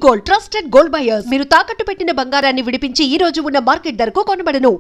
Gold, trusted gold buyers. మీరు తాకట్టు పెట్టిన బంగారాన్ని విడిపించి ఈ రోజు ఉన్న మార్కెట్ ధరకు కొనబడను.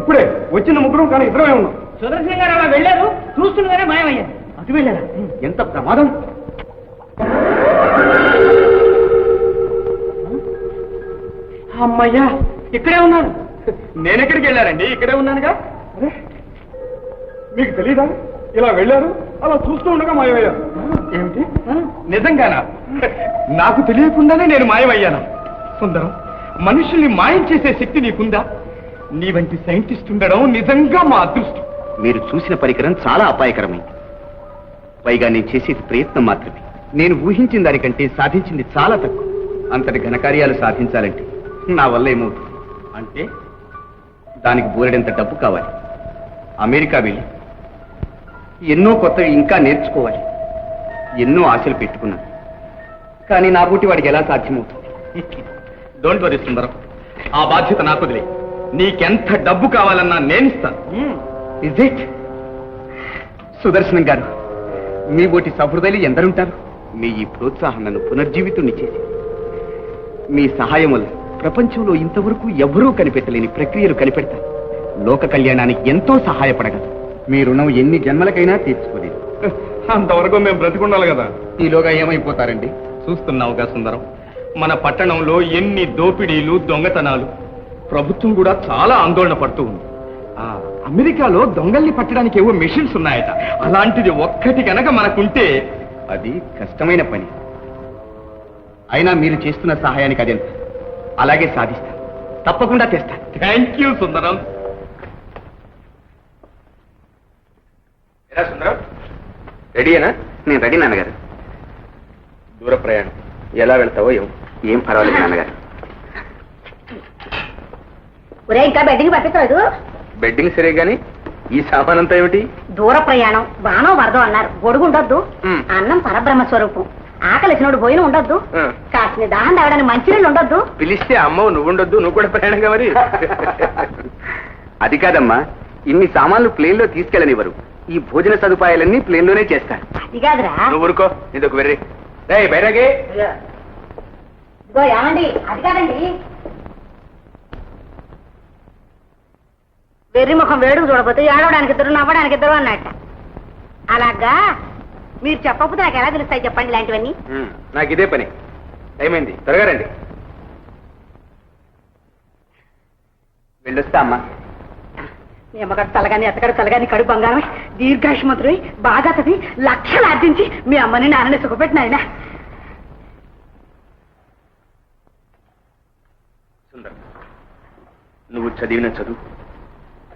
ఇప్పుడే వచ్చిన ముగ్గురం కానీ ఇద్దరమే ఉన్నాం. సుదర్శన్ గారు అలా వెళ్ళారు, చూస్తుండగానే మాయమయ్యారు. అటు వెళ్ళారా? ఎంత ప్రమాదం! అమ్మయ్యా, ఇక్కడే ఉన్నారు. నేనెక్కడికి వెళ్ళారండి? ఇక్కడే ఉన్నానుగా. మీకు తెలీదా? ఇలా వెళ్ళారు, అలా చూస్తూ ఉండగా మాయమయ్యారు. ఏమిటి? నిజంగానా? నాకు తెలియకుండానే నేను మాయమయ్యాను. సుందరం, మనుషుల్ని మాయం చేసే శక్తి నీకుందా? నీ వంటి సైంటిస్ట్ ఉండడం నిజంగా మా అదృష్టం. మీరు చూసిన పరికరం చాలా అపాయకరమైంది. పైగా నేను చేసేది ప్రయత్నం మాత్రమే. నేను ఊహించిన దానికంటే సాధించింది చాలా తక్కువ. అంతటి ఘనకార్యాలు సాధించాలంటే నా వల్ల ఏమవుతుంది అంటే దానికి బోలెడంత డబ్బు కావాలి. అమెరికా వెళ్ళి ఎన్నో కొత్తవి ఇంకా నేర్చుకోవాలి. ఎన్నో ఆశలు పెట్టుకున్నాను, కానీ నా బూటి వాడికి ఎలా సాధ్యమవుతుంది? డోంట్ వరీ సుందరం, ఆ బాధ్యత నాకు వదిలే. నీకెంత డబ్బు కావాలన్నా నేనిస్తాను. Is it? సుదర్శనం గారు, మీ బోటి సహృదయులు ఎందరుంటారు? మీ ఈ ప్రోత్సాహం నన్ను పునర్జీవితుణ్ణి చేసి, మీ సహాయం వల్ల ప్రపంచంలో ఇంతవరకు ఎవరూ కనిపెట్టలేని ప్రక్రియలు కనిపెడతారు. లోక కళ్యాణానికి ఎంతో సహాయపడగలరు. మీ రుణం ఎన్ని జన్మలకైనా తీర్చుకోలేదు. అంతవరకు మేము బ్రతికుండాలి కదా. ఈలోగా ఏమైపోతారండి? చూస్తున్నావుగా సుందరం, మన పట్టణంలో ఎన్ని దోపిడీలు, దొంగతనాలు. ప్రభుత్వం కూడా చాలా ఆందోళన పడుతూ ఉంది. అమెరికాలో దొంగల్ని పట్టడానికి ఏవో మెషిన్స్ ఉన్నాయట. అలాంటిది ఒక్కటి కనుక మనకుంటే అది కష్టమైన పని. అయినా మీరు చేస్తున్న సహాయానికి అదెంత? అలాగే సాధిస్తాను, తప్పకుండా తెస్తాను. థ్యాంక్ యూ సుందరం. ఎలా సుందరం, రెడీయేనా? నేను రెడీ నాన్నగారు. దూర ప్రయాణం ఎలా వెళ్తావో ఏం పర్వాలేదు నాన్నగారు. ఇంకా బెడ్డింగ్ పట్టించలేదు. బెడ్డింగ్ సరే గాని ఈ సామానంతా ఏమిటి? దూర ప్రయాణం, బాణం వరదం అన్నారు. గొడుగు ఉండొద్దు, అన్నం పరబ్రహ్మ స్వరూపం. ఆకలిసినోడు పోయిన ఉండొద్దు, కాసిన దాహం తాగడానికి మంచినీళ్ళు ఉండొద్దు. పిలిస్తే అమ్మవు నువ్వుండొద్దు, నువ్వు కూడా ప్రయాణంగా మరి. అది కాదమ్మా, ఇన్ని సామాన్లు ప్లేన్ లో తీసుకెళ్ళనివ్వరు. ఈ భోజన సదుపాయాలన్నీ ప్లేన్ లోనే చేస్తారు. అది కాదురా, నువ్వు ఊరుకో, ఇదొక వెర్రి. బైరాగే ఇదిగో ఏమండి, అది కాదండి. వెర్రి ముఖం వేడుకు చూడబోతు, ఏడవడానికి ఇద్దరు నవ్వడానికి ఇద్దరు అన్నట్ట. అలాగా మీరు చెప్పకపోతే నాకు ఎలా తెలుస్తాయి చెప్పండి ఇలాంటివన్నీ? నాకు ఇదే పని. ఏమైంది? త్వరగా రండి. వెళ్ళొస్తా అమ్మా. మీ అమ్మగారు తలగాని అత్తగారు తలగాని కడు బంగారమై దీర్ఘాయుష్మంతుడై బాగా చదివి లక్షలు ఆర్జించి మీ అమ్మని నాన్నని సుఖపెట్టిన ఆయన. సుందరం, నువ్వు చదివిన చదువు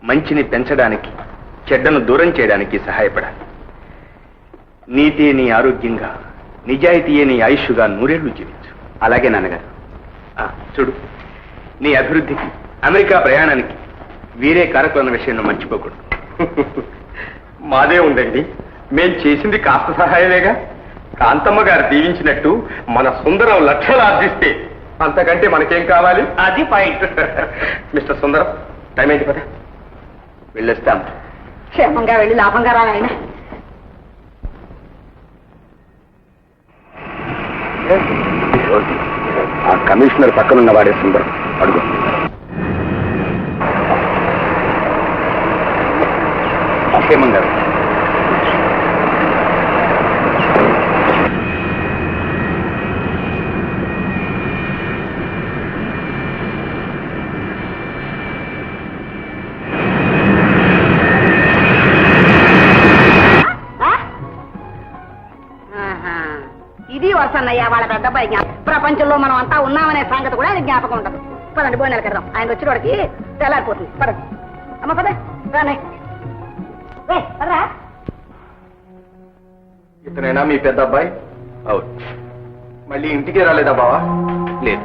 మంచిని పెంచడానికి, చెడ్డను దూరం చేయడానికి సహాయపడాలి. నీతే నీ ఆరోగ్యంగా, నిజాయితీయే నీ ఆయుష్గా నూరేళ్లు జీవించు. అలాగే నాన్నగారు. చూడు, నీ అభివృద్ధికి, అమెరికా ప్రయాణానికి వీరే కారకులన్న విషయంలో మర్చిపోకూడదు. మాదే ఉందండి, మేం చేసింది కాస్త సహాయమేగా. కాంతమ్మ గారు దీవించినట్టు మన సుందరం లక్షలు ఆర్జిస్తే అంతకంటే మనకేం కావాలి? అది పాయింట్. మిస్టర్ సుందరం, టైం ఏంటి పద. వెళ్ళొస్తాం. క్షేమంగా వెళ్ళి లాభంగా రా ఆయన. ఆ కమిషనర్ పక్కనున్న వాడే సుందరం. అడుగు. క్షేమంగా. అన్నయ్య వాళ్ళ పెద్ద అబ్బాయి ప్రపంచంలో మనం అంతా ఉన్నామనే సంగతి కూడా అది జ్ఞాపకం ఉండదు. పదండి భోజనాలు కడదాం. ఆయన వచ్చిన వాడికి తెల్లారిపోతుంది. పదండి అమ్మ పద రానే పదరా. ఇతనైనా మీ పెద్ద అబ్బాయి? అవును. మళ్ళీ ఇంటికే రాలేదా బావా? లేదు.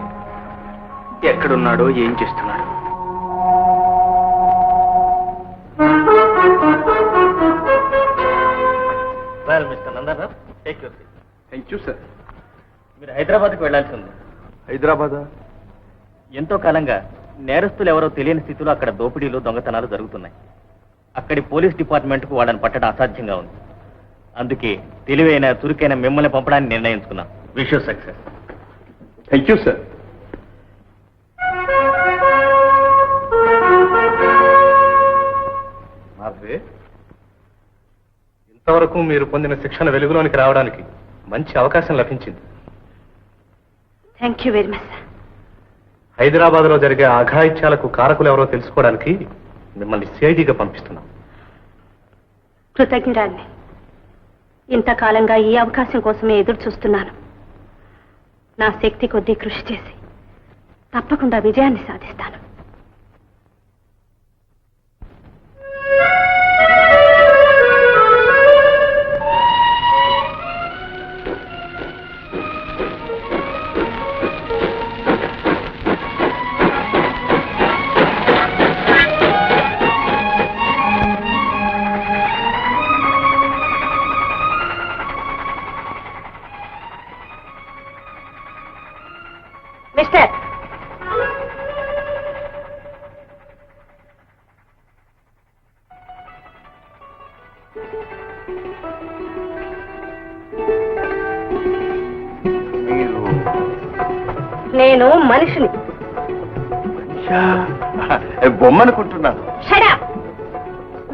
ఎక్కడున్నాడో ఏం చేస్తున్నాడు? Mister Nandan take your seat. Thank you sir. మీరు హైదరాబాద్కి వెళ్లాల్సి ఉంది. హైదరాబాదా? ఎంతో కాలంగా నేరస్తులు ఎవరో తెలియని స్థితిలో అక్కడ దోపిడీలు దొంగతనాలు జరుగుతున్నాయి. అక్కడి పోలీస్ డిపార్ట్మెంట్కు వాళ్ళని పట్టడం అసాధ్యంగా ఉంది. అందుకే తెలివైన చురుకైన మిమ్మల్ని పంపడానికి నిర్ణయించుకున్నాం. Wish you success. Thank you sir. ఇంతవరకు మీరు పొందిన శిక్షణ వెలుగులోనికి రావడానికి మంచి అవకాశం లభించింది. Thank you very much. Hyderabad లో జరిగే అఘాయిత్యాలకు కారకులు ఎవరో తెలుసుకోవడానికి మిమ్మల్ని సిఐడిగా పంపిస్తున్నాం. కృతజ్ఞురాల్ని. ఇంతకాలంగా ఈ అవకాశం కోసమే ఎదురు చూస్తున్నాను. నా శక్తి కొద్దీ కృషి చేసి తప్పకుండా విజయాన్ని సాధిస్తాను. మిస్టర్, నేను మనిషిని. బొమ్మనుకుంటున్నాను. Shut up.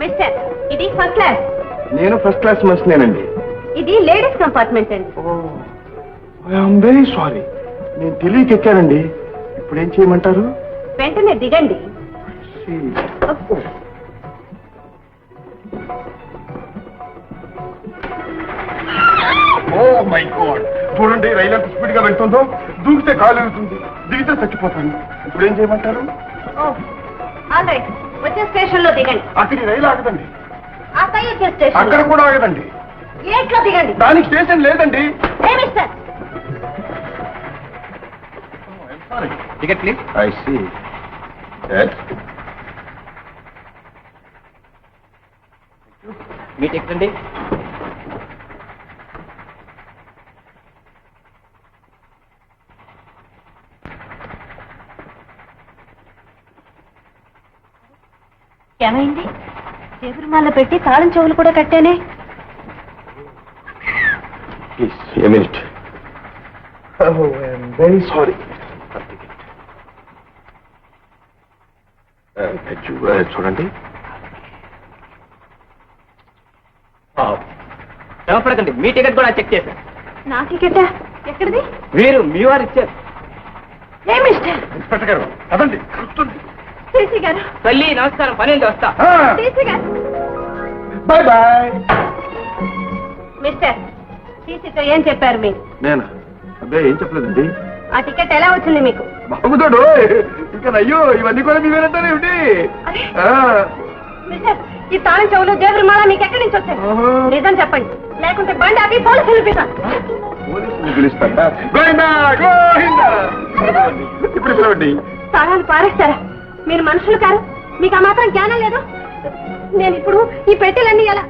మిస్టర్, ఇది ఫస్ట్ క్లాస్. నేను ఫస్ట్ క్లాస్ మనిషినేనండి. ఇది లేడీస్ కంపార్ట్మెంట్ అండి. I'm very sorry. నేను తెలియక ఎక్కానండి. ఇప్పుడు ఏం చేయమంటారు? వెంటనే దిగండి. ఓ మై గాడ్, చూడండి రైలు ఎంత స్పీడ్ గా వెళ్తుందో. దూకితే కాలు వెళ్తుంది, దిగితే చచ్చిపోతాను. ఇప్పుడు ఏం చేయమంటారు? ఆల్ రైట్, వచ్చే స్టేషన్ లో దిగండి. అక్కడి రైలు ఆగదండి. ఆ పై వచ్చే స్టేషన్ అక్కడ కూడా ఆగదండి. ఏట్లో దిగండి. దానికి స్టేషన్ లేదండి. ఏ mister, ticket please. I see. మీ టికెట్ అండి. ఏమైంది? చేతురుమాల పెట్టి తాళం చెవులు కూడా కట్టానే. A minute. Oh, I'm very sorry. చూడండి. శ్రమపడకండి, మీ టికెట్ కూడా చెక్ చేశాను. నా టికెటా? ఎక్కడిది? మీరు మీ వారు ఇచ్చారు. ఏ మిస్టర్? ఇన్స్పెక్టర్ గారు అదండి కలుస్తుంది. టీసీ గారు. తల్లి నమస్కారం, పని వస్తా. టీసీ గారు. Bye bye. మిస్టర్, టీసీతో ఏం చెప్పారు మీరు? నేను అబ్బే ఏం చెప్పలేదండి. ఆ టికెట్ ఎలా వచ్చింది మీకు? బాగుతాడు. ఇంకా అయ్యో ఇవన్నీ కూడా మీ వేరంటారు ఏమిటి? మిస్టర్, ఈ తాళం చెవులు జేబురుమాల మీకు ఎక్కడి నుంచి వచ్చాయి? నిజం చెప్పండి, లేకుంటే బండి ఆపి పోలీసులు పిలుస్తాను. పోలీసులు పిలుస్తారా? గోవిందా, గోవిందా. ఇప్పుడు పిలవండి. తాళాలు పారేస్తారా? మీరు మనుషులు కారు, మీకు ఆ మాత్రం జ్ఞానం లేదు. నేను ఇప్పుడు ఈ పెట్టెలన్నీ ఎలా?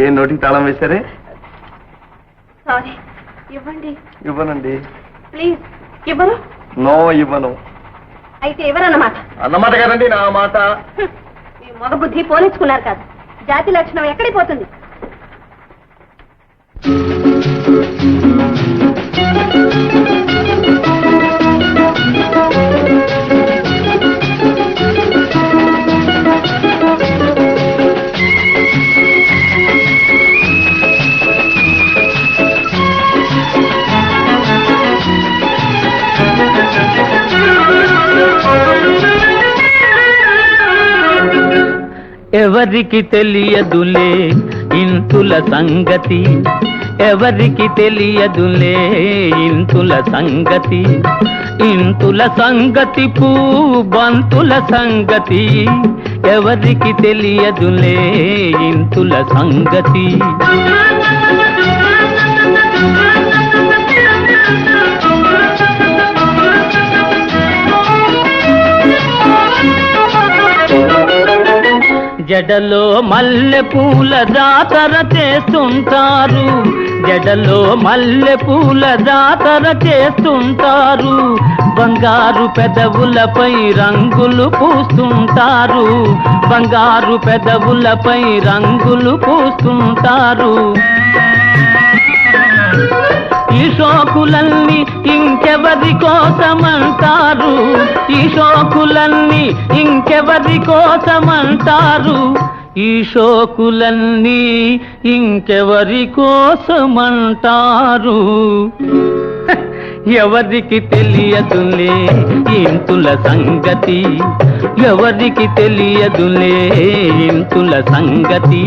ఏ నోటికి తాళం వేశారే? సారీ, ఇవ్వండి. ఇవ్వనండి. ప్లీజ్ ఇవ్వరు. నో ఇవ్వను. అయితే ఇవ్వరన్నమాట. అన్నమాట కదండి నా మాట. మీ మగ బుద్ధి పోనిచ్చుకున్నారు కాదు. జాతి లక్షణం ఎక్కడికి పోతుంది? ఎవరికి తెలియదులే ఇంతుల సంగతి, ఎవరికి తెలియదులే ఇంతుల సంగతి, ఇంతుల సంగతి బంతుల సంగతి, ఎవరికి తెలియదులే ఇంతుల సంగతి. జడలో మల్లె పూల జాతర చేస్తుంటారు, జడలో మల్లె పూల జాతర చేస్తుంటారు, బంగారు పెదవులపై రంగులు పూస్తుంటారు, బంగారు పెదవులపై రంగులు పూస్తుంటారు. ఈ షోకులన్నీ ఇంకెవరి కోసమంటారు, ఈ షోకులన్నీ ఇంకెవరి కోసమంటారు, ఈ షోకులన్నీ ఇంకెవరి కోసమంటారు. ఎవరికి తెలియదులే ఇంతుల సంగతి, ఎవరికి తెలియదులే ఇంతుల సంగతి.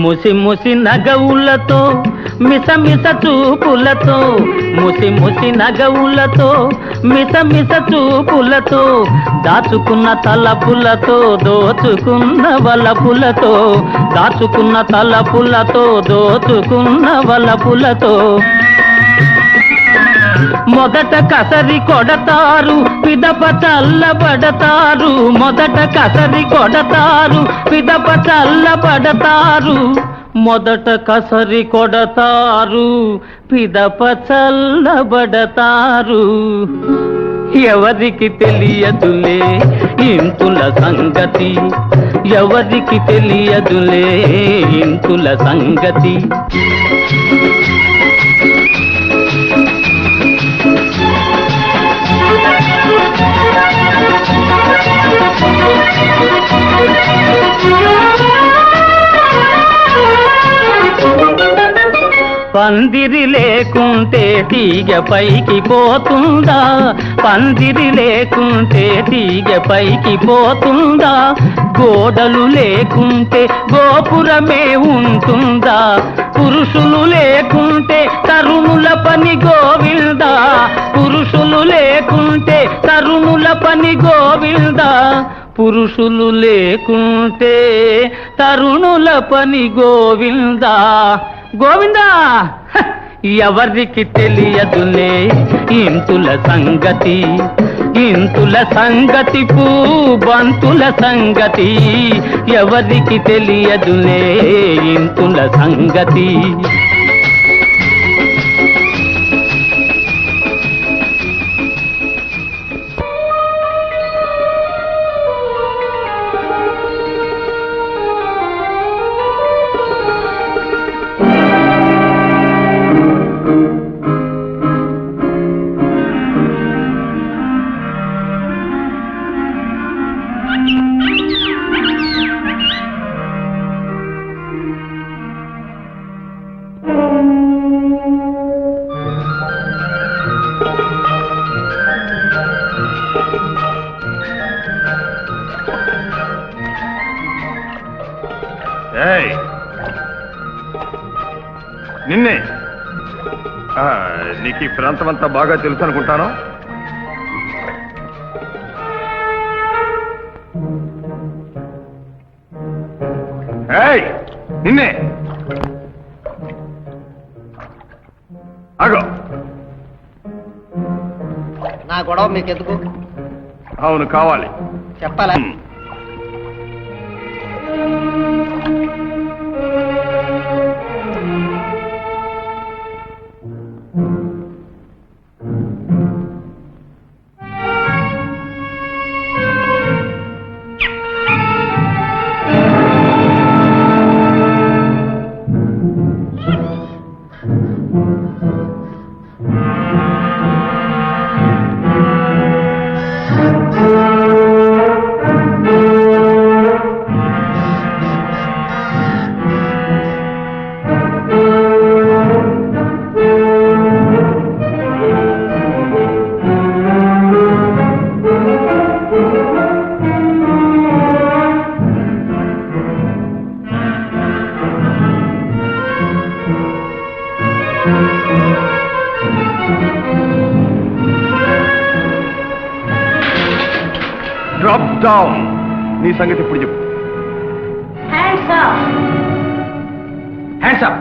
ముసి ముసి నగవులతో మిస మిస చూపులతో, ముసి ముసి నగవులతో మిస మిస చూపులతో, దాచుకున్న తలపులతో దోచుకున్న వలపులతో, దాచుకున్న తలపులతో దోచుకున్న వలపులతో. మొదట కసరి కొడతారు పిదప చల్లబడతారు, మొదట కసరి కొడతారు పిదప చల్లబడతారు, మొదట కసరి కొడతారు పిదప చల్లబడతారు. ఎవరికి తెలియదులే ఇంతుల సంగతి, ఎవరికి తెలియదులే ఇంతుల సంగతి. పందిరి లేకుంటే తీగ పైకి పోతుందా, పందిరి లేకుంటే తీగ పైకి పోతుందా, గోడలు లేకుంటే గోపురమే ఉంటుందా, పురుషులు లేకుంటే తరుణుల పని గోవిందా, పురుషులు లేకుంటే తరుణుల పని గోవిందా, పురుషులు లేకుంటే తరుణుల పని గోవిందా గోవిందా. ఎవరికి తెలియదులే ఇంతుల సంగతి, ఇంతుల సంగతి బంతుల సంగతి, ఎవరికి తెలియదులే ఇంతుల సంగతి. నిన్నే నీకు ఈ ప్రాంతం అంతా బాగా తెలుసు అనుకుంటాను. నిన్నే అగో నా గొడవ మీకెందుకు? అవును కావాలి, చెప్పాలా? డౌన్. నీ సంగతి ఇప్పుడు చెప్పు. Hands up. Hands up.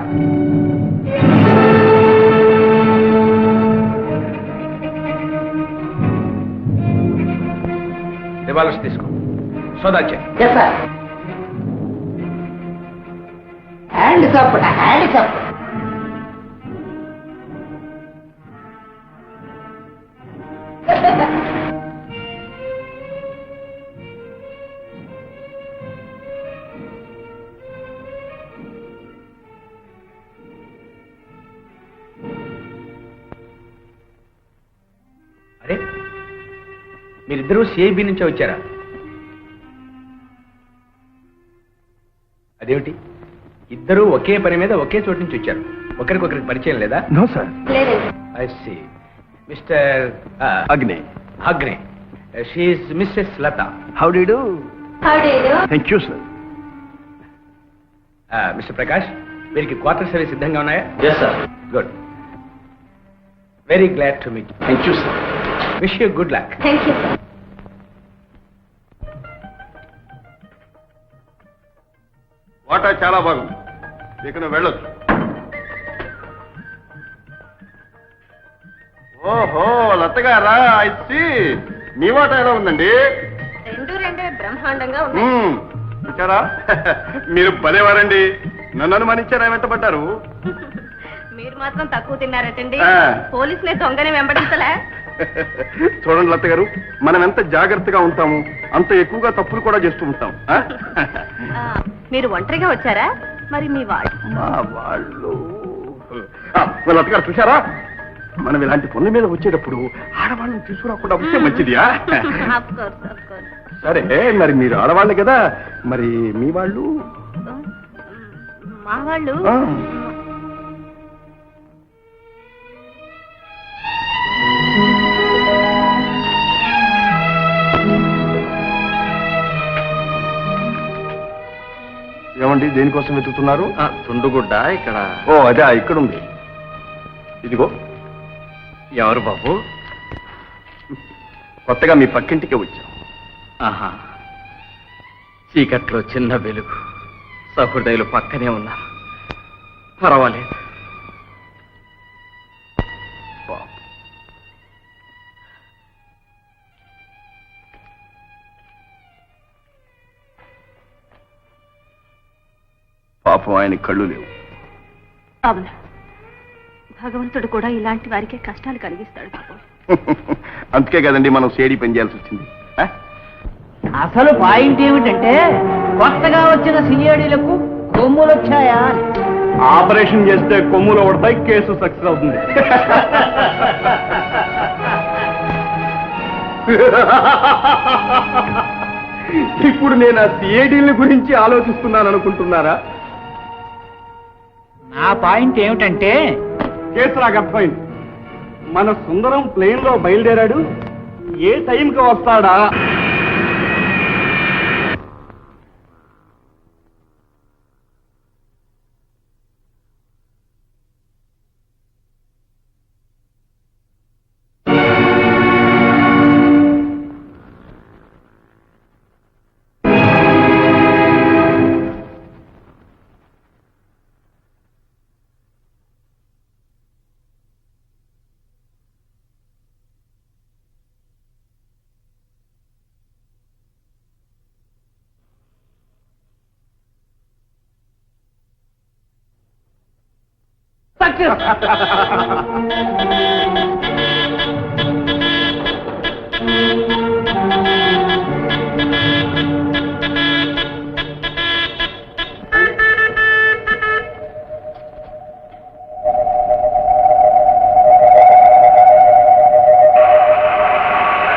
Revolvers తీసుకో. సోదాచే. Yes sir. Hands up, hands up. అరే, మీరిద్దరూ సిఐబి నుంచే వచ్చారా? అదేమిటి, ఇద్దరూ ఒకే పని మీద ఒకే చోటు నుంచి వచ్చారు. ఒకరికొకరికి పరిచయం లేదా? No sir. లేదండి. I see. మిస్టర్ అగ్ని. అగ్నే, she is Mrs Latha. How do you do? How do you do? Thank you sir. Mister Prakash, వీరికి క్వార్టర్స్ అవి సిద్ధంగా ఉన్నాయా? Yes sir. Good. Very glad to meet. Thank you sir. Wish you good luck. Thank you sir. వాటా చాలా బాగుంది, ఇక నువ్వు వెళ్ళొచ్చు. ఓహో, లతగారా, అయితే మీ వాటా ఎలా ఉందండి? రెండే బ్రహ్మాండంగా చూచారా, మీరు భలేవారండి. నన్ను అనుమానించారా, వెంటబడ్డారు. మీరు మాత్రం తక్కువ తిన్నారటండి. ఆ. పోలీసులే దొంగని వెంబడించలే. చూడండి లత గారు, మనం ఎంత జాగ్రత్తగా ఉంటాము అంత ఎక్కువగా తప్పులు కూడా చేస్తూ ఉంటాం. మీరు ఒంటరిగా వచ్చారా? మరి మీ వాళ్ళు? మా వాళ్ళు లత గారు చూసారా, మనం ఇలాంటి పనుల మీద వచ్చేటప్పుడు ఆడవాళ్ళని తీసుకురాకుండా వస్తే మంచిదియా? Of course, of course. సరే, మరి మీరు ఆడవాళ్ళే కదా, మరి మీ వాళ్ళు? మా వాళ్ళు ఆ. ఏమండి, దేనికోసం వెతుకుతున్నారు? తుండుగుడ్డ ఇక్కడ. ఓ అదే, ఇక్కడ ఉంది. ఇదిగో. ఎవరు బాబు? కొత్తగా మీ పక్కింటికే వచ్చాం. ఆహా, చీకట్లో చిన్న వెలుగు, సహృదయులు పక్కనే ఉన్నారు. పర్వాలేదు. పాపం ఆయన కళ్ళు లేవు. అవును, భగవంతుడు కూడా ఇలాంటి వారికే కష్టాలు కలిగిస్తాడు పాపం. అందుకే కదండి మనం సేడి పని చేయాల్సి వచ్చింది. ఆ? అసలు పాయింట్ ఏమిటంటే కొత్తగా వచ్చిన సిఐడీలకు కొమ్ములు వచ్చాయా? ఆపరేషన్ చేస్తే కొమ్ములు పడతాయి, కేసు సక్సెస్ అవుతుంది. ఇప్పుడు నేను ఆ సిఐడీల గురించి ఆలోచిస్తున్నాను అనుకుంటున్నారా? నా పాయింట్ ఏమిటంటే కేసు నాకు అర్థమైంది. మన సుందరం ప్లేన్ లో బయలుదేరాడు, ఏ టైంకి వస్తాడా?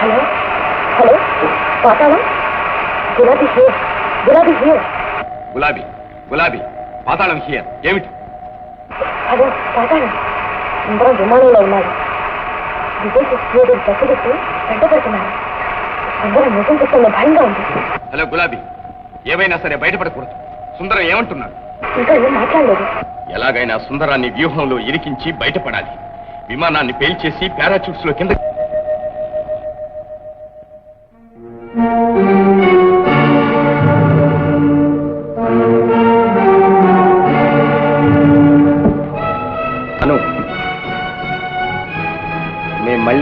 హలో, పాతాళం. గులాబీ హియర్, గులాబీ హియర్. గులాబీ, గులాబీ, పాతాళం హియర్. ఏమిటి? అదే పాతాళం. సుందరం విమానంలో ఉన్నాడు. విదేశీ స్నేహితుడు పసిగట్టి వెంటబడుతున్నాడు. సుందరం నిజం చెప్తున్న భయంగా ఉంది. హలో గులాబీ, ఏమైనా సరే బయటపడకూడదు. సుందరం ఏమంటున్నాడు? ఇంకా ఏం మాట్లాడలేదు. ఎలాగైనా సుందరాన్ని వ్యూహంలో ఇరికించి బయటపడాలి. విమానాన్ని పేల్చేసి పారాచూట్స్ లో కింద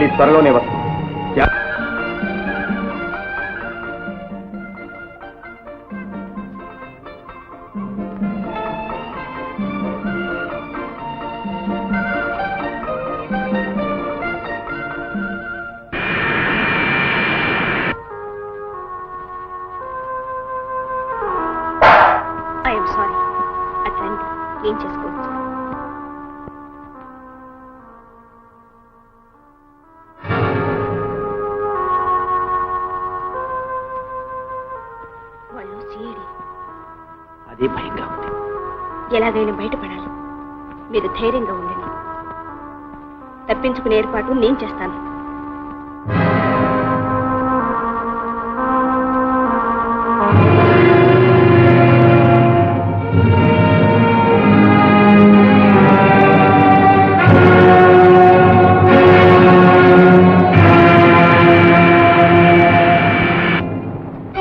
మళ్ళీ త్వరలోనే వస్తాం. I'm sorry. అట్లాంటి ఏం చేసుకోవచ్చు. వాళ్ళు సిఐడి. అదే భయంగా ఉంది. ఎలాగైనా బయటపడాలి. మీరు ధైర్యంగా ఉండండి. తప్పించుకునే ఏర్పాటు నేను చేస్తాను.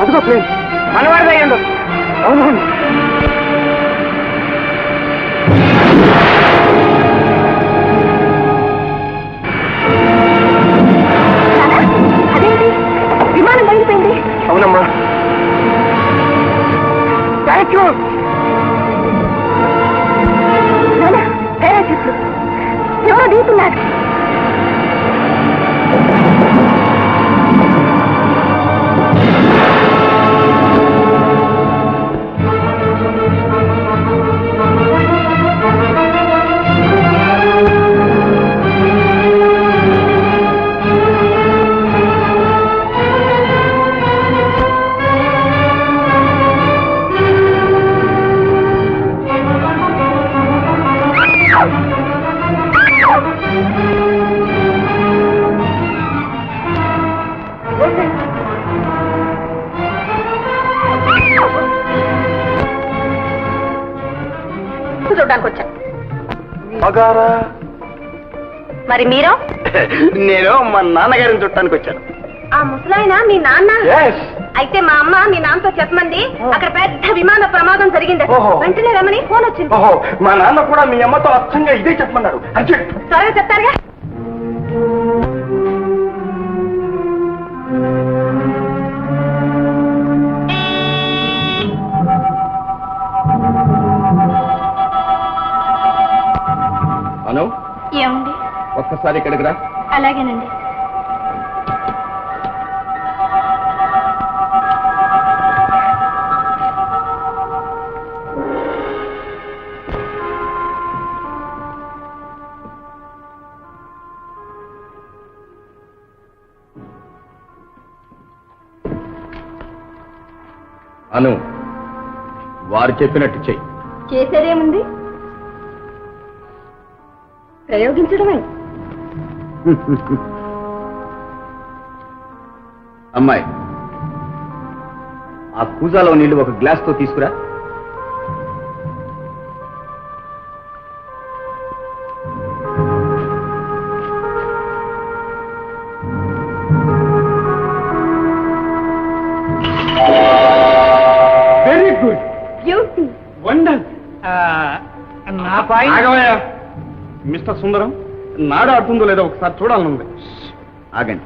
అదిగో ప్లేన్ మనవాడిది అయ్యండు. అవునవును. అదేంటి విమానం బయలుపోయింది. అవునమ్మా. Thank you. పారాషూట్లు ఎవరో దిగుతున్నారు. చూడడానికి వచ్చా. మరి మీరు? నేను మా నాన్నగారిని చుట్టానికి వచ్చాను. ఆ ముసలాయన మీ నాన్న? అయితే మా అమ్మ మీ నాన్నతో చెప్పమంది. అక్కడ పెద్ద విమాన ప్రమాదం జరిగింది. ఓహో. వెంటనే రమ్మని ఫోన్ వచ్చింది. ఓహో, మా నాన్న కూడా మీ అమ్మతో అచ్చంగా ఇదే చెప్పమన్నాడు. అర్జెంట్. త్వరగా చెప్తారుగా. అను, ఏముంది? ఒక్కసారి ఇక్కడికి రా. అలాగేనండి. అను, వారు చెప్పినట్టు చెయ్యి. చేసేదేముంది? ప్రయోగించడమే. అమ్మాయి, ఆ కూజాలో నీళ్లు ఒక గ్లాస్తో తీసుకురా. Very good. బ్యూటీ. వండర్. నా పాయింట్ ఆగవయ్యా. మిస్టర్ సుందరం, నాడాడుతుందో లేదో ఒకసారి చూడాలనుంది. ఆగండి.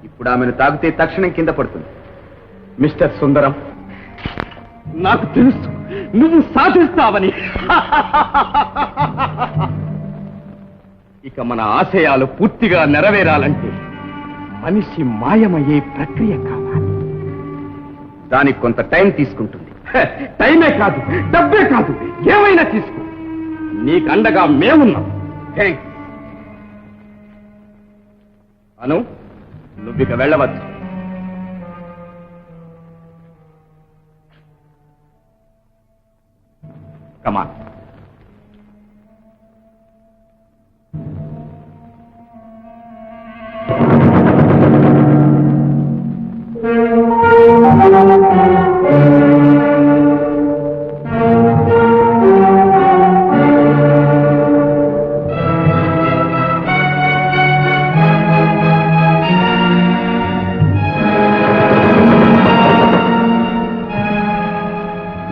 ఇప్పుడు ఆమెను తాగితే తక్షణం కింద పడుతుంది. మిస్టర్ సుందరం, నాకు తెలుసు నువ్వు సాధిస్తావని. ఇక మన ఆశయాలు పూర్తిగా నెరవేరాలంటే మనిషి మాయమయ్యే ప్రక్రియ కావాలి. దానికి కొంత టైం తీసుకుంటుంది. టైమే కాదు, డబ్బే కాదు, ఏమైనా తీసుకో. నీకు అండగా మేమున్నాం. థ్యాంక్స్. అను, నువ్విక వెళ్ళవచ్చు. కమాన్.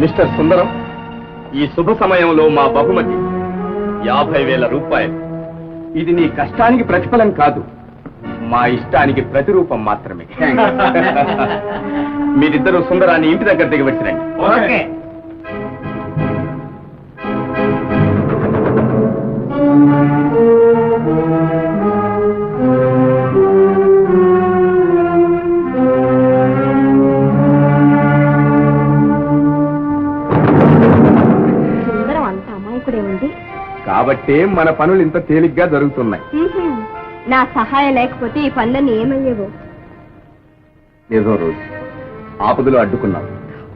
మిస్టర్ సుందరం, ఈ శుభ సమయంలో మా బహుమతి 50,000 రూపాయలు. ఇది నీ కష్టానికి ప్రతిఫలం కాదు, మా ఇష్టానికి ప్రతిరూపం మాత్రమే. మీరిద్దరూ సుందరాన్ని ఇంటి దగ్గర దిగవచ్చిరండి. ఓకే. సుందరం అంత అమాయకుడేముంది. కాబట్టే మన పనులు ఇంత తేలిగ్గా జరుగుతున్నాయి. నా సహాయం లేకపోతే ఈ పనులన్నీ ఏమయ్యేవో. ఏదో రోజు ఆపదలో అడ్డుకున్నావు,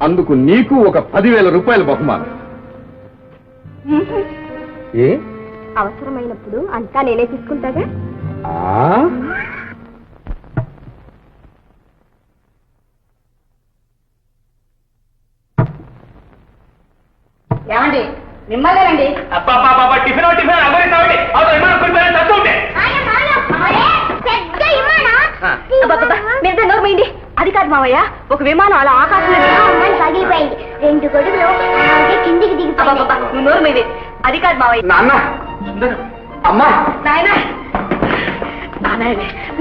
అందుకు నీకు ఒక 10,000 రూపాయల బహుమానం. ఏ అవసరమైనప్పుడు అంతా నేనే తీసుకుంటాగా. ఏమండి మిమ్మల్నేనండి. టిఫిన్ మీరు నోరుమైంది. అది కాదు మావయ్య, ఒక విమానం అలా ఆకాశంలో పగిలిపోయింది. 2 గొడుగులు కిందికి దిగి నువ్వు నోరుమైంది. అది కాదు మావయ్య. నాన్న, అమ్మా, నాయన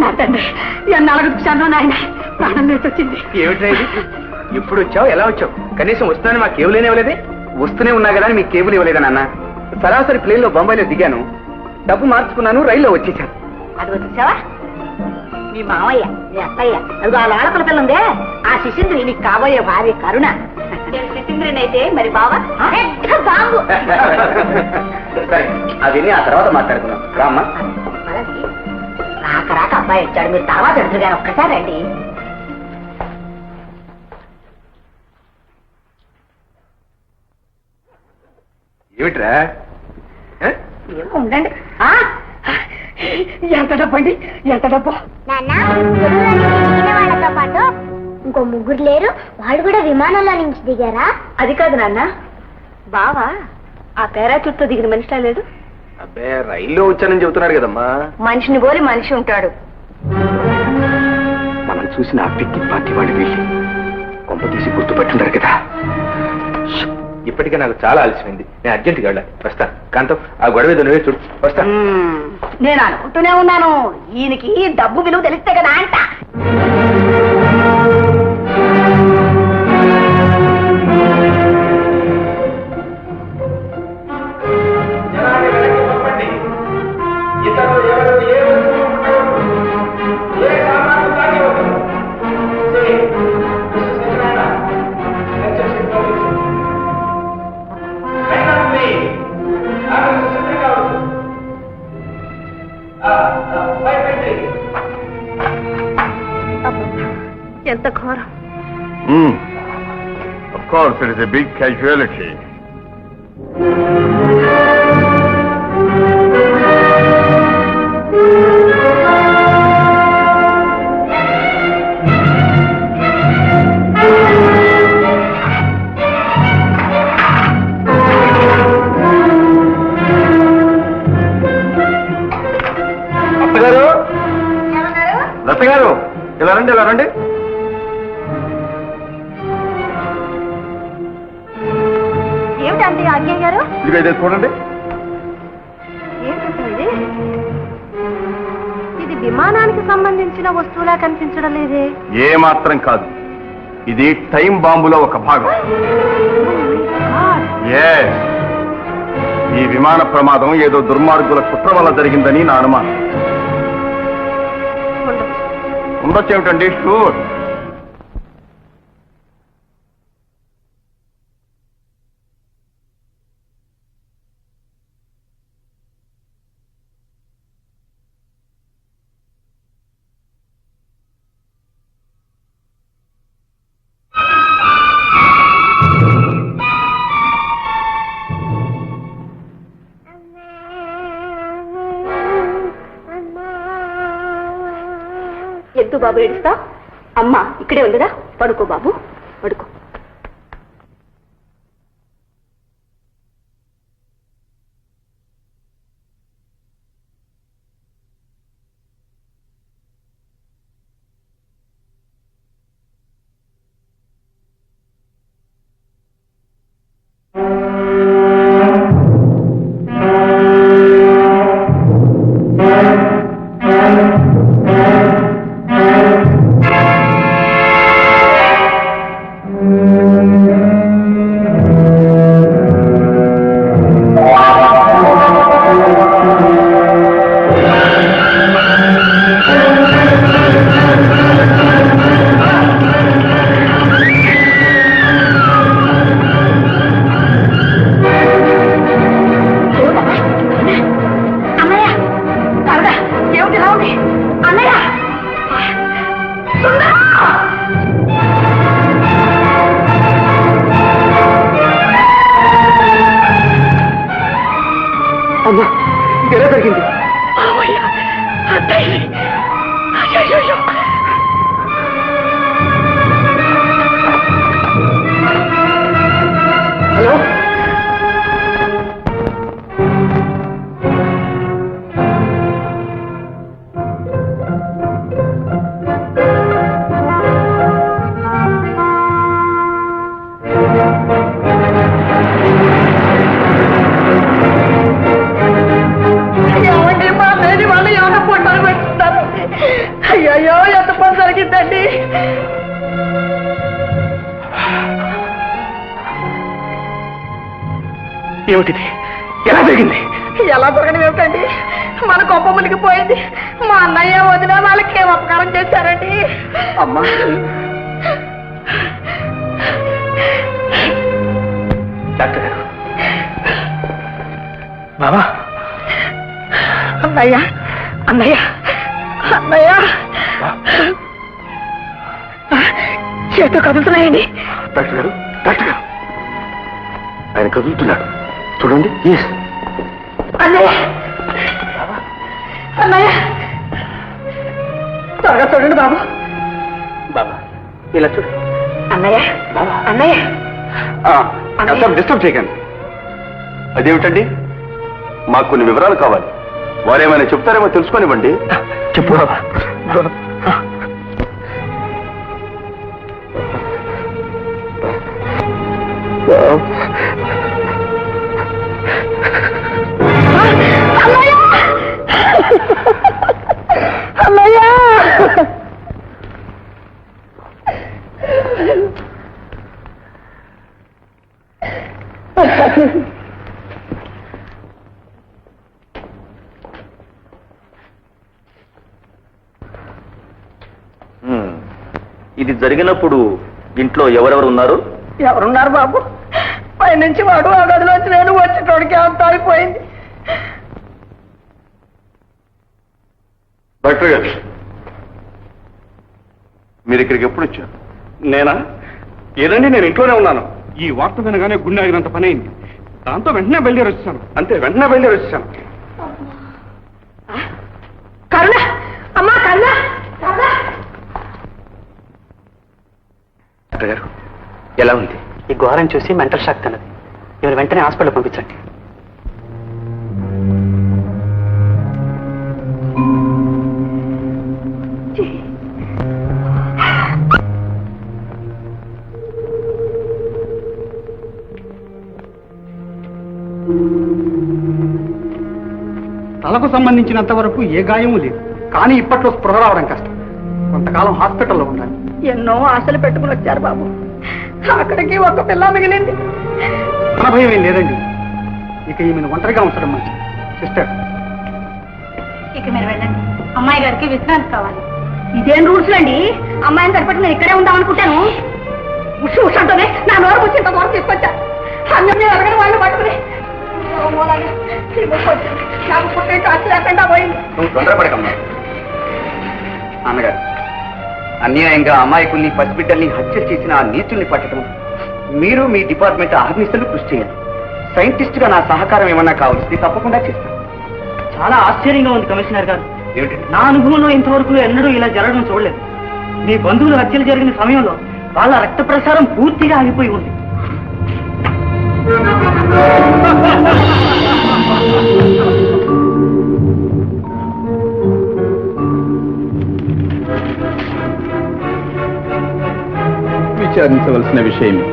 నా తండ్రి ఎన్నాళ్ళకు చూశాను నాయన. ప్రాణం లేచి వచ్చింది. ఏమిట్రా ఇది? ఇప్పుడు వచ్చావు, ఎలా వచ్చావు? కనీసం వస్తానని మా కేబుల్ ఇవ్వలేదే. వస్తూనే ఉన్నా కదా మీ కేబుల్ ఇవ్వలేదా నాన్న? సరాసరి ప్లేన్ లో బొంబాయిలో దిగాను, డబ్బు మార్చుకున్నాను, రైల్లో వచ్చేసాను. అది వచ్చావా? మీ మావయ్య, మీ అత్తయ్య, అది ఆ లోళకుల పిల్ల ఉందే, ఆ శిశింద్రి నీకు కాబోయే భార్య కరుణ. శిశింద్రిని అయితే మరి బావ బాబు. సరే, అవన్నీ ఆ తర్వాత మాట్లాడుకున్నాం. రామ్మా. రాక అబ్బాయి వచ్చాడు, మీరు తర్వాత ఎదురు గారు ఒక్కసారి రండి. ఏమిట్రా? ఏమో ఉండండి. ఎంత డబ్బు అండి? ఎంత డబ్బు? వాళ్ళతో పాటు ఇంకో 3 లేరు, వాళ్ళు కూడా విమానంలో నుంచి దిగారా? అది కాదు నాన్న, బావా ఆ పారాచూట్తో దిగిన మనిషిలా లేడు. అబ్బే, రైల్లో వచ్చానని చెబుతున్నాడు కదమ్మా. మనిషిని పోలి మనిషి ఉంటాడు. మనం చూసిన ఆ పిక్కి పార్టీ వాళ్ళు వెళ్ళి కొంప తీసి గుర్తుపట్టుంటారు కదా. ఇప్పటికే నాకు చాలా ఆలస్యమైంది, నేను అర్జెంట్గా వెళ్ళాలి. వస్తా. కాంతం, ఆ గొడవ నువ్వే చూడు. వస్తా. నేను అనుకుంటూనే ఉన్నాను, ఈయనకి డబ్బు విలువ తెలిస్తే కదా అంట. ఎంత ఘోరం. Of course, it is a big casualty. లత గారు, ఇలా రండి, ఇలా రండి. ఏమిటండి అజ్ఞయ్య గారు? ఇదిగైతే చూడండి. ఏమిటండి ఇది? విమానానికి సంబంధించిన వస్తువులా కనిపించడం లేదే. ఏ మాత్రం కాదు, ఇది టైం బాంబులో ఒక భాగం. ఈ విమాన ప్రమాదం ఏదో దుర్మార్గుల కుట్ర వల్ల జరిగిందని నా అనుమానం. ఉండొచ్చు ఏమిటండి? షూర్. ఎద్దు బాబు ఏడుస్తా. అమ్మ ఇక్కడే ఉందిరా, పడుకో బాబు, పడుకో. అమ్మా ఎలా జరిగింది? హలో అయ్యో ఎంత పని జరిగిందండి. ఏమిటిది? ఎలా జరిగింది? ఎలా దొరకడం ఏమిటండి, మన గొప్ప మునిగిపోయింది. మా అన్నయ్య వదిన వాళ్ళకి ఏం అపకారం చేశారండి. అమ్మా డాక్టర్ గారు, బాబా, అన్నయ్య అన్నయ్య అన్నయ్య చేతులు కదులుతున్నాయండి. డాక్టర్ గారు, డాక్టర్ గారు, ఆయన కదులుతున్నాడు చూడండి. అన్నయ్య అన్నయ్య త్వరగా చూడండి బాబు. బాబా ఇలా చూడు. అన్నయ్య అన్నయ్య డిస్టర్బ్ చేయకండి. అదేమిటండి, మాకు కొన్ని వివరాలు కావాలి. వారేమైనా చెప్తారేమో తెలుసుకోనివ్వండి. చెప్పు బాబా. అన్నయ్య ఇది జరిగినప్పుడు ఇంట్లో ఎవరెవరు ఉన్నారు? ఎవరున్నారు బాబు? పైనుంచి వాడు ఆ గదిలోంచి నేను వచ్చేటోడికి అంత అయిపోయింది. డాక్టర్ గారు, మీరు ఇక్కడికి ఎప్పుడు వచ్చారు? నేనా? ఏదండి, నేను ఇంట్లోనే ఉన్నాను. ఈ వార్త వినగానే గుండె ఆగినంత పని అయింది. దాంతో వెంటనే బయలుదేరి వచ్చాను. అంతే, వెంటనే బయలుదేరి వచ్చాను. కరుణ, అమ్మా కరుణ. డాక్టర్ గారు, ఎలా ఉంది? ఈ ఘోరం చూసి మెంటల్ షాక్ అన్నది. మీరు వెంటనే హాస్పిటల్ పంపించండి. తలకు సంబంధించినంత వరకు ఏ గాయము లేదు. కానీ ఇప్పట్లో స్పృహ రావడం కష్టం. కొంతకాలం హాస్పిటల్లో ఉండాలి. ఎన్నో ఆశలు పెట్టుకుని వచ్చారు బాబు. అక్కడికి ఒక పిల్ల మిగిలింది. మన భయం ఏం లేదండి. ఇక ఈమెను ఒంటరిగా ఉంచడం మంచిది. సిస్టర్, ఇక మీరు వెళ్ళండి. అమ్మాయి గారికి విశ్రాంతి కావాలి. ఇదేం రూల్స్ అండి? అమ్మాయిని సరిపెట్టి నేను ఇక్కడే ఉందాం అనుకుంటాను. ఉషు ఉషంటోనే నా నోరు ముచ్చి ఇంత దూరం తీసుకొచ్చా. అన్నీ అడగని వాళ్ళు పట్టుకుని నాకు పుట్టే కాచి లేకుండా పోయింది. నువ్వు తొందరపడకమ్మా. అన్నగారు, అన్యాయంగా అమాయకుల్ని పసిబిడ్డల్ని హత్య చేసిన ఆ నీచుల్ని పట్టడం మీరు మీ డిపార్ట్మెంట్ అహర్నిశలు కృషి చేయాలి. సైంటిస్ట్ గా నా సహకారం ఏమన్నా కావాల్సింది తప్పకుండా చేస్తాను. చాలా ఆశ్చర్యంగా ఉంది కమిషనర్ గారు. ఏమిటి? నా అనుభవంలో ఇంతవరకు ఎన్నడూ ఇలా జరగడం చూడలేదు. మీ బంధువులు హత్యలు జరిగిన సమయంలో వాళ్ళ రక్త ప్రసారం పూర్తిగా ఆగిపోయి ఉంది. విచారించవలసిన విషయమే.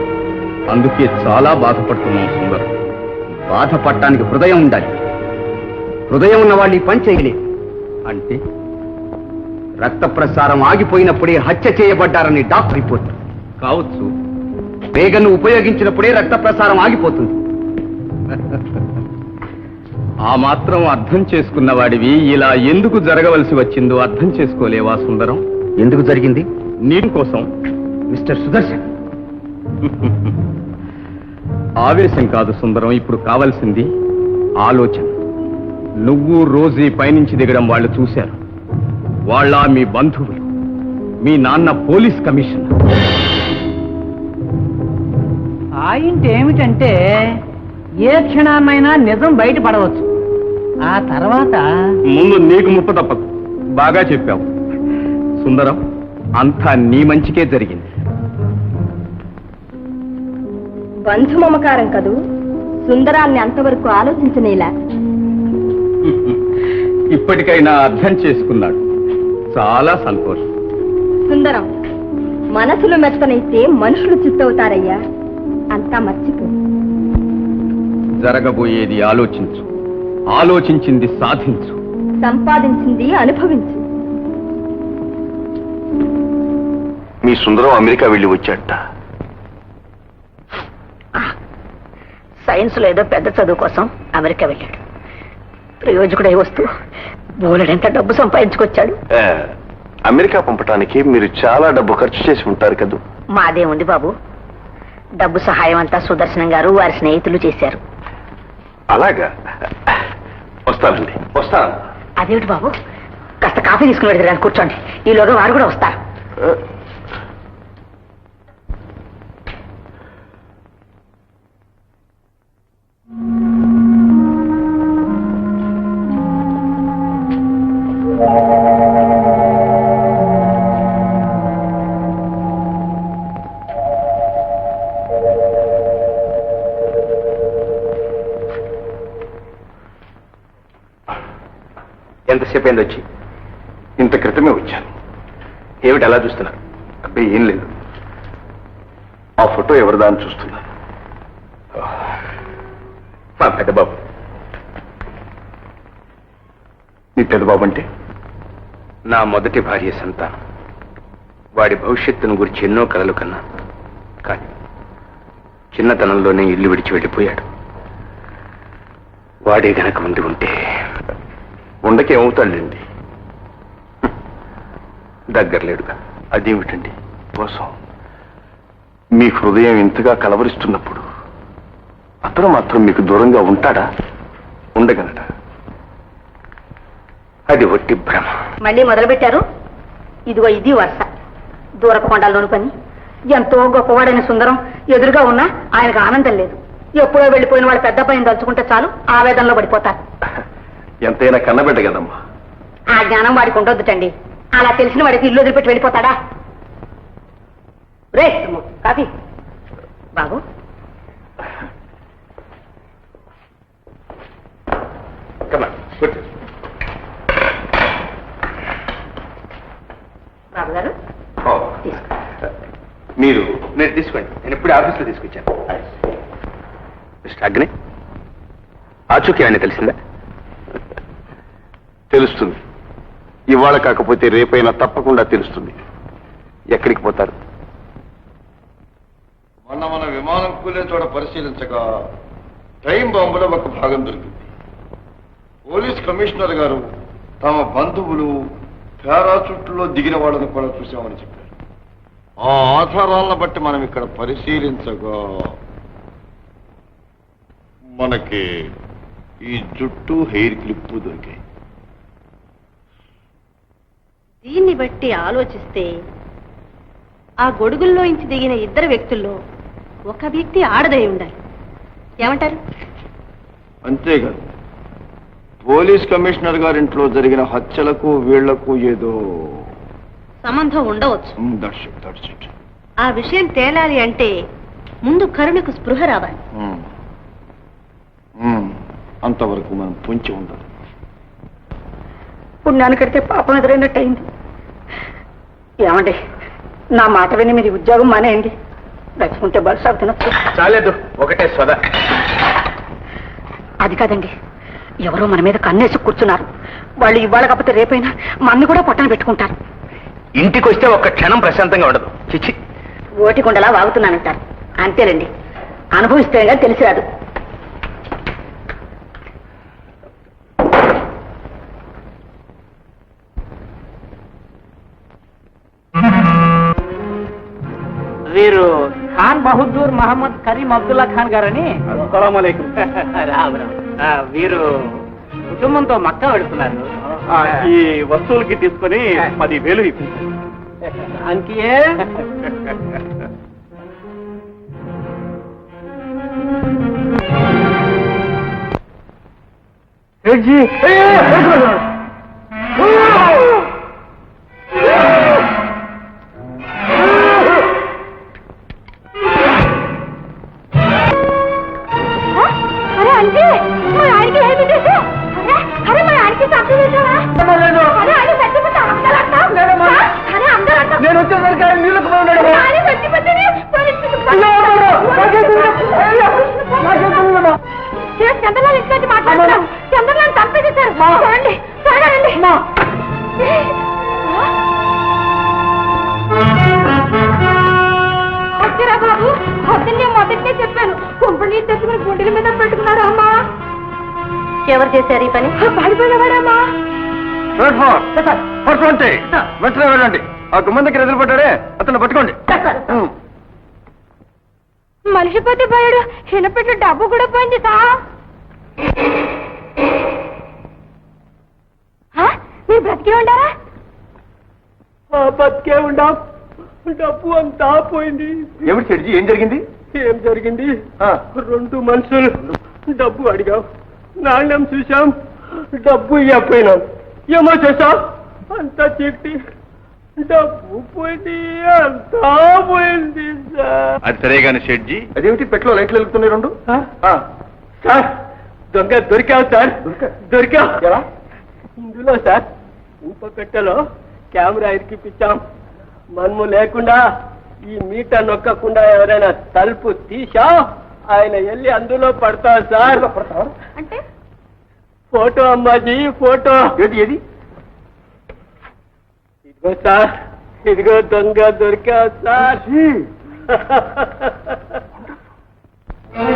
అందుకే చాలా బాధపడుతున్నాం సుందరం. బాధపడటానికి హృదయం ఉండాలి. హృదయం ఉన్న వాళ్ళు ఈ పని చేయలేదు. అంటే రక్త ప్రసారం ఆగిపోయినప్పుడే హత్య చేయబడ్డారని డాక్టర్ రిపోర్ట్ కావచ్చు. వేగను ఉపయోగించినప్పుడే రక్త ప్రసారం ఆగిపోతుంది. ఆ మాత్రం అర్థం చేసుకున్న వాడివి ఇలా ఎందుకు జరగవలసి వచ్చిందో అర్థం చేసుకోలేవా సుందరం? ఎందుకు జరిగింది? నీటి కోసం. మిస్టర్ సుదర్శన్, ఆవేశం కాదు సుందరం, ఇప్పుడు కావాల్సింది ఆలోచన. నువ్వు రోజీ పైనుంచి దిగడం వాళ్ళు చూశారు. వాళ్ళ మీ బంధువులు, మీ నాన్న పోలీస్ కమిషనర్. పాయింట్ ఏమిటంటే ఏ క్షణాన్నైనా నిజం బయటపడవచ్చు. ఆ తర్వాత ముందు నీకు ముప్పు తప్పదు. బాగా చెప్పావు సుందరం, అంతా నీ మంచికే జరిగింది. బంధు మమకారం కదూ సుందరాన్ని అంతవరకు ఆలోచించనేలా. ఇప్పటికైనా అర్థం చేసుకున్నాడు. చాలా సంతోషం. సుందరం, మనసులు మెత్తనైతే మనుషులు చిత్తవుతారయ్యా. అంతా మర్చిపో. జరగబోయేది ఆలోచించు, ఆలోచించింది సాధించు. సంపాదించింది అనుభవించు. మీ సుందరం అమెరికా వెళ్ళి వచ్చాట. సైన్స్ లో ఏదో పెద్ద చదువు కోసం అమెరికా వెళ్ళాడు. ప్రయోజకుడై వస్తూ బోలెడంత డబ్బు సంపాదించుకొచ్చాడు. అమెరికా పంపటానికి మీరు చాలా డబ్బు ఖర్చు చేసి ఉంటారు కదూ. మాదేముంది బాబు, డబ్బు సహాయం అంతా సుదర్శనం గారు వారి స్నేహితులు చేశారు. అలాగా, వస్తానండి. వస్తాను. అదేమిటి బాబు, కాస్త కాఫీ తీసుకుని వెళ్తారు కూర్చోండి. ఈలోగా వారు కూడా వస్తారు. ఎంతసేపు అయింది వచ్చి? ఇంత క్రితమే వచ్చాను. ఏమిటి అలా చూస్తున్నారు? అబ్బాయి ఏం లేదు. ఆ ఫోటో ఎవరిదా అని చూస్తున్నాను. మా పెద్దబాబు. నీ పెద్దబాబు అంటే నా మొదటి భార్య సంతానం. వాడి భవిష్యత్తును గురించి ఎన్నో కలలు కన్నా, కానీ చిన్నతనంలోనే ఇల్లు విడిచి వెళ్ళిపోయాడు. వాడే గనక ముందు ఉంటే ఉండకేమవుతాడండి. దగ్గరలేడుగా. అదేమిటండి కోసం మీ హృదయం ఇంతగా కలవరిస్తున్నప్పుడు అతను మాత్రం మీకు దూరంగా ఉంటాడా? ఉండగలడా? అది ఒట్టి భ్రమ. మళ్ళీ మొదలు పెట్టారు. ఇదిగో ఇది వరుస. దూరపు కొండల్లోని పని. ఎంతో గొప్పవాడైన సుందరం ఎదురుగా ఉన్నా ఆయనకు ఆనందం లేదు. ఎప్పుడో వెళ్ళిపోయిన వాడు పెద్ద పైన తలుచుకుంటే చాలు ఆవేదనలో పడిపోతారు. ఎంతైనా కన్నబిడ్డ కదమ్మా. ఆ జ్ఞానం వాడికి ఉండొద్దుటండి. అలా తెలిసిన వాడికి ఇల్లు వదిలిపెట్టి వెళ్ళిపోతాడా? రే కాఫీ బాబు. బాబు గారు మీరు నేను తీసుకోండి. నేను ఇప్పుడే ఆఫీస్లో తీసుకొచ్చాను. మిస్టర్ అగ్ని, ఆచూకీ అని తెలిసిందా? తెలుస్తుంది. ఇవాళ కాకపోతే రేపైనా తప్పకుండా తెలుస్తుంది. ఎక్కడికి పోతారు? మన విమానం కూలే చోట పరిశీలించగా టైం బాంబులో ఒక భాగం దొరికింది. పోలీస్ కమిషనర్ గారు తమ బంధువులు పారాచూట్లో దిగిన వాళ్ళని కూడా చూశామని చెప్పారు. ఆ ఆధారాలను బట్టి మనం ఇక్కడ పరిశీలించగా మనకి ఈ జుట్టు హెయిర్ క్లిప్ దొరికాయి. దీన్ని బట్టి ఆలోచిస్తే ఆ గొడుగుల్లోంచి దిగిన ఇద్దరు వ్యక్తుల్లో ఒక వ్యక్తి ఆడదై ఉండాలి. ఏమంటారు? అంతేకాదు, పోలీస్ కమిషనర్ గారింట్లో జరిగిన హత్యలకు వీళ్లకు ఏదో సంబంధం ఉండవచ్చు. ఆ విషయం తేలాలి అంటే ముందు కరుణకు స్పృహ రావాలి. అంతవరకు మనం పొంచి ఉండాలి. పుణ్యాన్ని కడితే పాపం ఎదురైనట్టు అయింది. ఏమండి, నా మాట విని మీరు ఉద్యోగం మానేయండి. దచ్చుకుంటే బలసాగు తినొచ్చు. చాలేదు, ఒకటే సోదా. అది కాదండి, ఎవరో మన మీద కన్నేసి కూర్చున్నారు. వాళ్ళు ఇవాళ కాకపోతే రేపైనా మన్ని కూడా పొట్టన పెట్టుకుంటారు. ఇంటికి వస్తే ఒక్క క్షణం ప్రశాంతంగా ఉండదు. చిచ్చి, ఓటికుండలా వాగుతున్నానంటారు. అంతేనండి, అనుభవిస్తేగా తెలిసి రాదు. వీరు ఖాన్ బహదూర్ మహమ్మద్ కరీం అబ్దుల్లా ఖాన్ గారని. వీరు కుటుంబంతో మక్కా వెళుతున్నారు. ఈ వస్తువులకి తీసుకొని 10,000 ఇప్పించారు. అంకియే అరే అంటే మా ఆయనకి ఏమి చేశావు? అరే మా ఆయనకి తప్పు చేశావా? అరే ఆయన చచ్చిపోతే అందరూ అంటావు. అరే అందరూ అంటావు. నేను వచ్చేసరికి ఆయన నీళ్ళకు పోయినాడు. ఆయన చచ్చిపోతేనే పరిస్థితి చంద్రలాల్ ఇంట్లో మాట్లాడుతున్నాం. చంద్రలాల్ చంపేసేశారు. చూడండి త్వరగా రండి. వచ్చారా బాబు? పొద్దున్నే మొదటినే చెప్పాను. కుంపటి తెచ్చుకుని గుండెల మీద పెట్టుకున్నాడు అమ్మా. ఎవరు చేశారు ఈ పని? పడిపోయినవాడమ్మా. వెంటనే వెళ్ళండి. ఆ గుమ్మం దగ్గర ఎదురుపడ్డాడే అతను పట్టుకోండి. మనిషి పోతే పోయాడు. చిన్నపెట్ల డబ్బు కూడా పోయింది తా. మీరు బ్రతికే ఉండారా? బతికే ఉండా. డబ్బు అంతా పోయింది. ఏమిటి సెడ్జీ, ఏం జరిగింది? ఏం జరిగింది? 2 మనుషులు డబ్బు అడిగాం, నాణ్యం చూసాం, డబ్బు ఇవ్వపోయినాం. ఏమో చేసాం, అంతా చీకటి, డబ్బు పోయింది, అంతా పోయింది సార్. అది సరే గాని షెడ్జీ, అదేమిటి పెట్లో లైట్లు వెలుగుతున్నాయి 2? సార్ దొంగ దొరికావు సార్. దొరికావు ఎలా? ఇందులో సార్ ఇంపకట్టలో కెమెరా ఇరికిపించాం. మనము లేకుండా ఈ మీటర్ నొక్కకుండా ఎవరైనా తలుపు తీసా ఆయన వెళ్ళి అందులో పడతారు సార్. అంటే ఫోటో అమ్మాజీ, ఫోటో. ఏది ఏది? ఇదిగో సార్, ఇదిగో దొంగ దొరికా సార్.